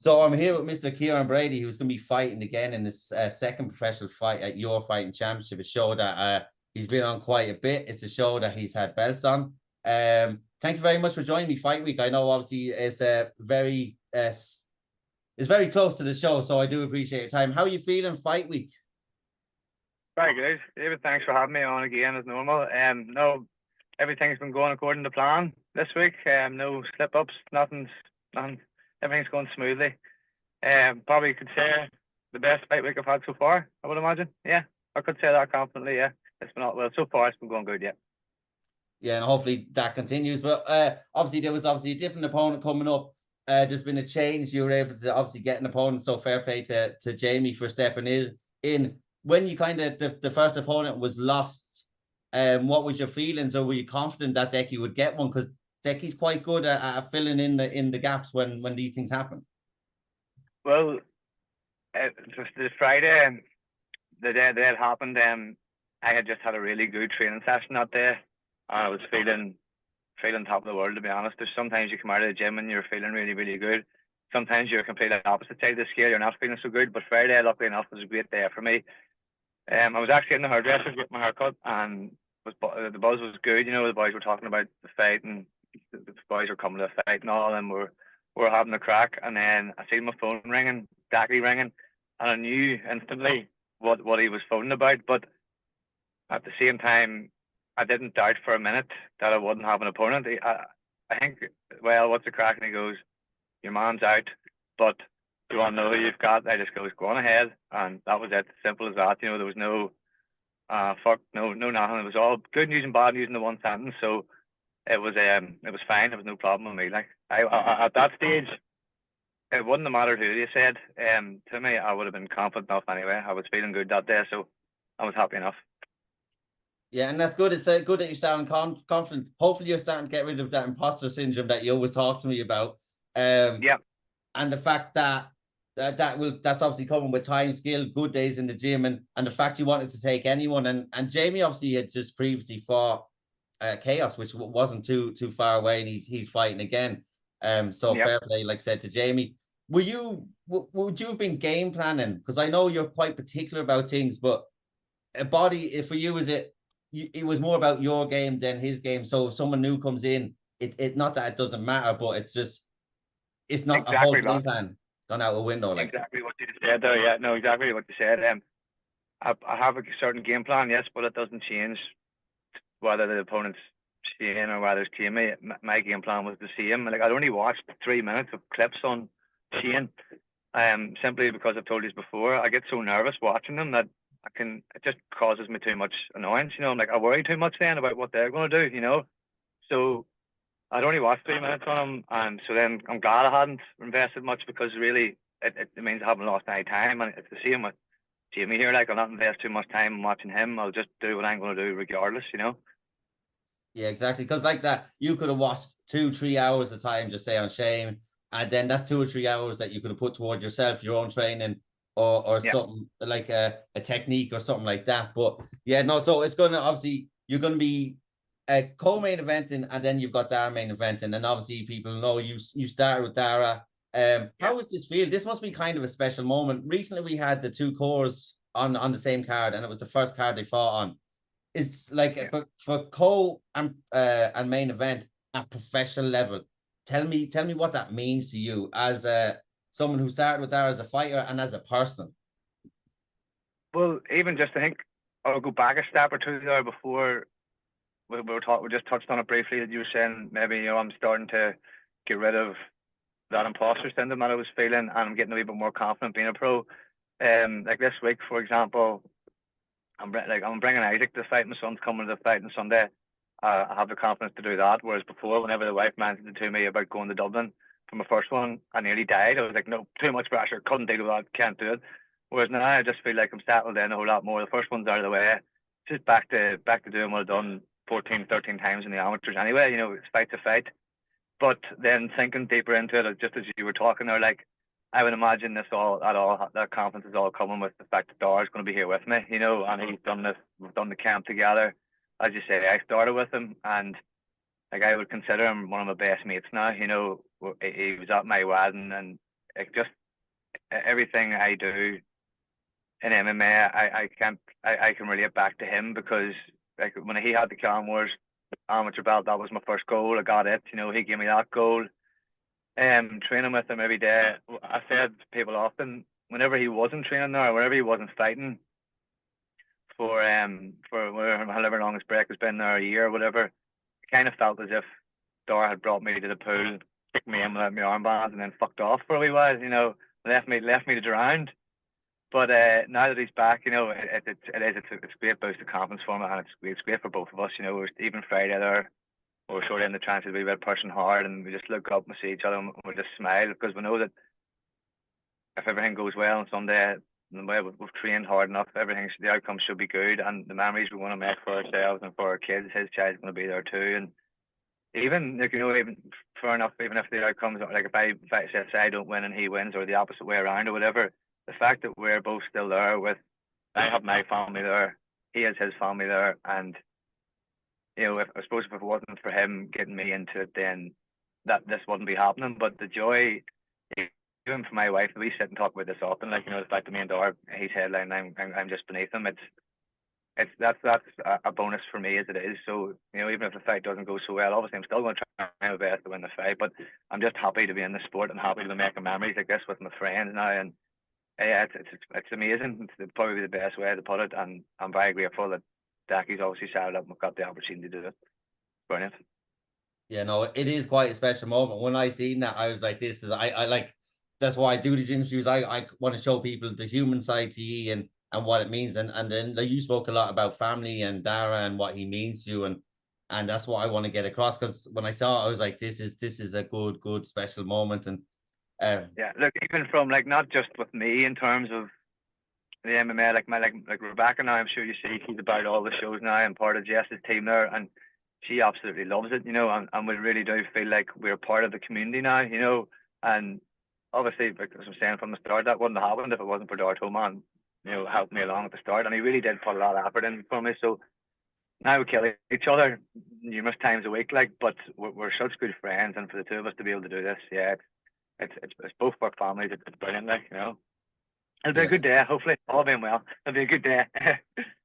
So I'm here with Mr. Ciaran Brady, who's going to be fighting again in this second professional fight at your fighting championship. A show that he's been on quite a bit. It's a show that he's had belts on. Thank you very much for joining me Fight Week. I know obviously it's very close to the show, so I do appreciate your time. How are you feeling Fight Week? Very good, David. Thanks for having me on again as normal. No, everything's been going according to plan this week. No slip ups, nothing. Everything's going smoothly. Probably could say the best fight week I've had so far. I would imagine. Yeah, I could say that confidently. Yeah, it's been well so far. It's been going good. Yeah. Yeah, and hopefully that continues. But obviously there was a different opponent coming up. There's been a change. You were able to obviously get an opponent. So fair play to Jamie for stepping in. When you kind of the first opponent was lost, what was your feelings, or were you confident that Decky would get one? Because Decky's quite good at filling in the gaps when these things happen. Well, just this Friday, the day that happened, I had just had a really good training session that day. I was feeling top of the world, to be honest. There's sometimes you come out of the gym and you're feeling really, really good. Sometimes you're completely opposite side of the scale. You're not feeling so good. But Friday, luckily enough, was a great day for me. I was actually in the hairdresser getting my haircut, and the buzz was good. You know, the boys were talking about the fight, and the boys were coming to the fight, and all, and we're having a crack. And then I seen my phone ringing, Dacky ringing, and I knew instantly what he was phoning about. But at the same time, I didn't doubt for a minute that I wouldn't have an opponent. I think, well, what's the crack? And he goes, your mom's out, but you want to know who you've got? I just goes, go on ahead. And that was it. Simple as that. You know, there was no, no nothing. It was all good news and bad news in the one sentence. So it was fine. There was no problem with me. Like, I at that stage, it wouldn't have mattered who they said. To me, I would have been confident enough anyway. I was feeling good that day, so I was happy enough. Yeah, and that's good. It's good that you're starting confident. Hopefully, you're starting to get rid of that imposter syndrome that you always talk to me about. Yeah. And the fact that's obviously coming with time, skill, good days in the gym, and the fact you wanted to take anyone. And Jamie obviously had just previously fought Chaos, which wasn't too far away, and he's fighting again. So Yep. fair play, like I said to Jamie. Would you have been game planning? Because I know you're quite particular about things, but a body, for you, it was more about your game than his game. So if someone new comes in, it not that it doesn't matter, but it's not a whole Exactly game that. plan gone out a window. Like Exactly what you said there. Yeah, no, exactly what you said. I have a certain game plan, yes, but it doesn't change whether the opponent's Shane or whether it's Jamie. My game plan was the same. Like, I'd only watched 3 minutes of clips on Shane, simply because I've told you before, I get so nervous watching them that it just causes me too much annoyance. You know, I'm like, I worry too much then about what they're going to do. You know, so I'd only watched 3 minutes on them, and so then I'm glad I hadn't invested much, because really it means I haven't lost any time. And it's the same with Jamie here. Like, I'll not invest too much time in watching him. I'll just do what I'm going to do regardless. You know. yeah, exactly. Because like that, you could have watched 2-3 hours of time, just say on Shane, and then that's 2 or 3 hours that you could have put toward yourself, your own training, or Yeah. something like a technique or something like that. But yeah, no. So it's gonna obviously you're gonna be a co-main eventing, and then you've got Daire main eventing, and obviously people know you started with Daire. How was this feel? This must be kind of a special moment. Recently, we had the two cores on the same card, and it was the first card they fought on. It's like, but for co and main event at professional level. Tell me what that means to you as someone who started with Daire as a fighter and as a person. Well, even just I think I'll go back a step or two there before we just touched on it briefly, that you were saying maybe, you know, I'm starting to get rid of that imposter syndrome that I was feeling, and I'm getting a wee bit more confident being a pro. Like this week, for example, I'm bringing Isaac to the fight. My son's coming to the fight on Sunday. I have the confidence to do that. Whereas before, whenever the wife mentioned it to me about going to Dublin for my first one, I nearly died. I was like, no, too much pressure, couldn't deal with that, can't do it. Whereas now I just feel like I'm settled in a whole lot more. The first one's out of the way. Just back to doing what I've done 14, 13 times in the amateurs anyway. You know, it's fight to fight. But then thinking deeper into it, just as you were talking there, like, I would imagine that confidence is all coming with the fact that Daire's going to be here with me, you know, and we've done the camp together. As you say, I started with him, and like, I would consider him one of my best mates now. You know, he was at my wedding, and like just everything I do in MMA, I can relate back to him, because like when he had the Ciaran Wars amateur belt, that was my first goal. I got it. He gave me that goal. Training with him every day. I said to people often, whenever he wasn't training there, whenever he wasn't fighting for however long his break has been there, a year or whatever, it kind of felt as if Daire had brought me to the pool, kicked me in without my armbands, and then fucked off for a wee while. Left me to drown. But now that he's back, it's a great boost of confidence for him, and it's great for both of us. Even Friday there, we're sort of in the trance of a wee bit pushing hard, and we just look up and see each other, and we just smile, because we know that if everything goes well on Sunday, the way we've trained hard enough, the outcome should be good, and the memories we want to make for ourselves and for our kids, his child's going to be there too. And even even fair enough, even if the outcomes, like if I say I don't win and he wins, or the opposite way around or whatever, the fact that we're both still there, I have my family there, he has his family there, and I suppose if it wasn't for him getting me into it, then this wouldn't be happening. But the joy, even for my wife, we sit and talk about this often, like the fact that me and Daire, he's headline, I'm just beneath him. That's a bonus for me as it is. So even if the fight doesn't go so well, obviously I'm still going to try my best to win the fight. But I'm just happy to be in the sport and happy to be making memories like this with my friends now. And yeah, it's amazing. It's probably the best way to put it. And I'm very grateful that Daki's obviously started up and we've got the opportunity to do it. Brilliant. Yeah, no, it is quite a special moment. When I seen that, I was like, this is I like, that's why I do these interviews. I want to show people the human side to you and what it means. And then like, you spoke a lot about family and Daire and what he means to you, and that's what I want to get across, because when I saw it, I was like, this is a good special moment. And yeah, look, even from like not just with me in terms of the MMA, like Rebecca now, I'm sure you see she's about all the shows now and part of Jess's team there, and she absolutely loves it, and we really do feel like we're part of the community now, and obviously, like as I'm saying from the start, that wouldn't have happened if it wasn't for Daire Toman, helped me along at the start, and he really did put a lot of effort in for me. So now we kill each other numerous times a week, but we're such good friends, and for the two of us to be able to do this, yeah, it's both for our families. It's brilliant, It'll be a good day. Hopefully, all being well, it'll be a good day.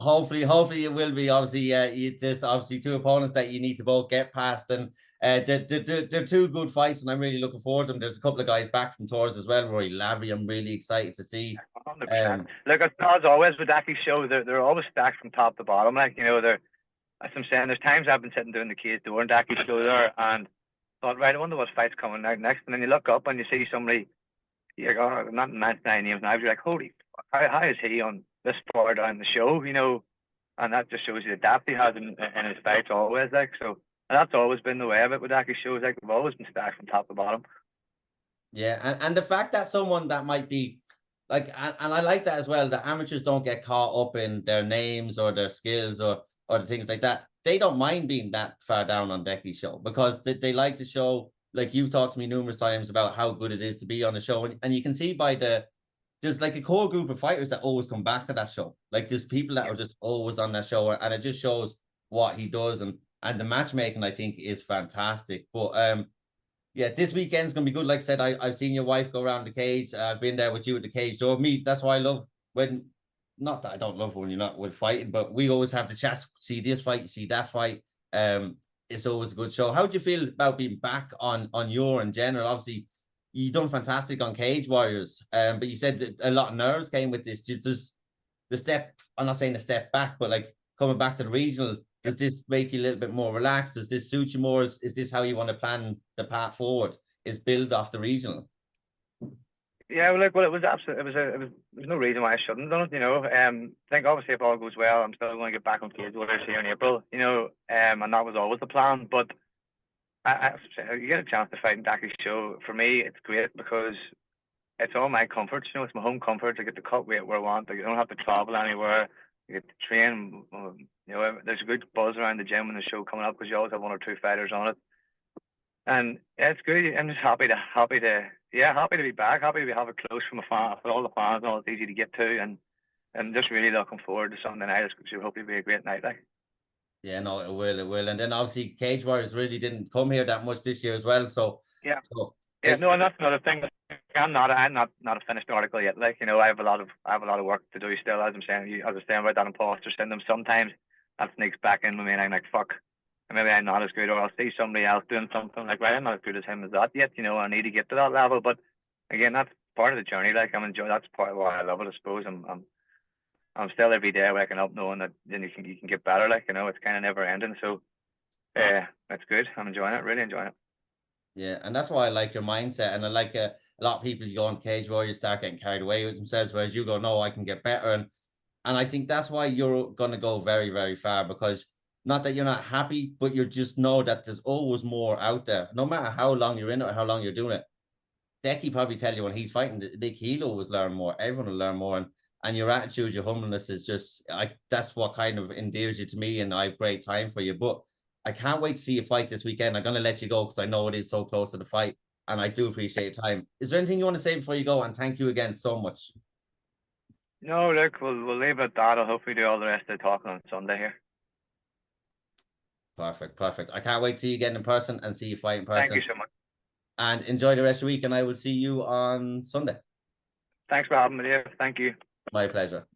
Hopefully it will be. Obviously, there's obviously two opponents that you need to both get past, and they're two good fights, and I'm really looking forward to them. There's a couple of guys back from tours as well. Roy Lavery, I'm really excited to see. 100%. Look, as always with Daki's show, they're always stacked from top to bottom. They're, as I'm saying, there's times I've been sitting doing the cage door and Daki's show there, and thought, right, I wonder what fight's coming out next, and then you look up and you see somebody. You're like, not 99 names now. You're like, holy, how is he on this far down the show? And that just shows you the depth he has in his fights always. So, and that's always been the way of it with Daki's shows. We've always been stacked from top to bottom. Yeah, and the fact that someone that might be like, and I like that as well, the amateurs don't get caught up in their names or their skills or the things like that. They don't mind being that far down on Decky's show, because they like the show. Like you've talked to me numerous times about how good it is to be on the show, and you can see by there's like a core group of fighters that always come back to that show. Like there's people that are just always on that show, and it just shows what he does, and the matchmaking I think is fantastic. But yeah, this weekend's gonna be good. Like I said, I've seen your wife go around the cage. I've been there with you at the cage. So that's why I love when, not that I don't love when you're not with fighting, but we always have the chat. See this fight, see that fight. It's always a good show. How do you feel about being back on your in general? Obviously, you done fantastic on Cage Warriors, but you said that a lot of nerves came with this. Just the step. I'm not saying a step back, but like coming back to the regional. Does this make you a little bit more relaxed? Does this suit you more? Is this how you want to plan the path forward? Is build off the regional? Yeah, well, it was absolutely. There's no reason why I shouldn't have done it. I think obviously if all goes well, I'm still going to get back on Cage Warriors here in April. And that was always the plan. But you get a chance to fight in Daki's show. For me, it's great because it's all my comforts. It's my home comfort. I get to cut weight where I want. I don't have to travel anywhere. I get to train. There's a good buzz around the gym when the show coming up because you always have one or two fighters on it. And yeah, it's good. I'm just happy to be back. Happy to have it close from for all the fans and all. It's easy to get to, and I'm just really looking forward to Sunday night. It should hopefully be a great night. Yeah, no, it will. And then obviously Cage Warriors really didn't come here that much this year as well. So no, and that's another thing. I'm not a finished article yet. Like, you know, I have a lot of work to do still. As I'm saying, as I was saying about that imposter syndrome, sometimes that sneaks back in with me, and I'm like, fuck, maybe I'm not as good, or I'll see somebody else doing something like, right, I'm not as good as him as that yet. You know, I need to get to that level. But again, that's part of the journey. Like, I'm enjoying. That's part of why I love it. I suppose I'm still every day waking up knowing that then you can get better. Like, you know, it's kind of never ending. So, that's good. I'm enjoying it. Really enjoying it. Yeah, and that's why I like your mindset, and I like a lot of people, you go on cage where you start getting carried away with themselves, whereas you go, no, I can get better, and I think that's why you're gonna go very, very far, because not that you're not happy, but you just know that there's always more out there, no matter how long you're in it or how long you're doing it. Decky probably tell you when he's fighting, Dick, he'll always learn more. Everyone will learn more, and your attitude, your humbleness is just, that's what kind of endears you to me, and I have great time for you. But I can't wait to see you fight this weekend. I'm gonna let you go because I know it is so close to the fight, and I do appreciate your time. Is there anything you want to say before you go? And thank you again so much. No, look, we'll leave it at that. I'll hopefully do all the rest of the talking on Sunday here. Perfect, perfect. I can't wait to see you again in person and see you fight in person. Thank you so much. And enjoy the rest of the week, and I will see you on Sunday. Thanks for having me here. Thank you. My pleasure.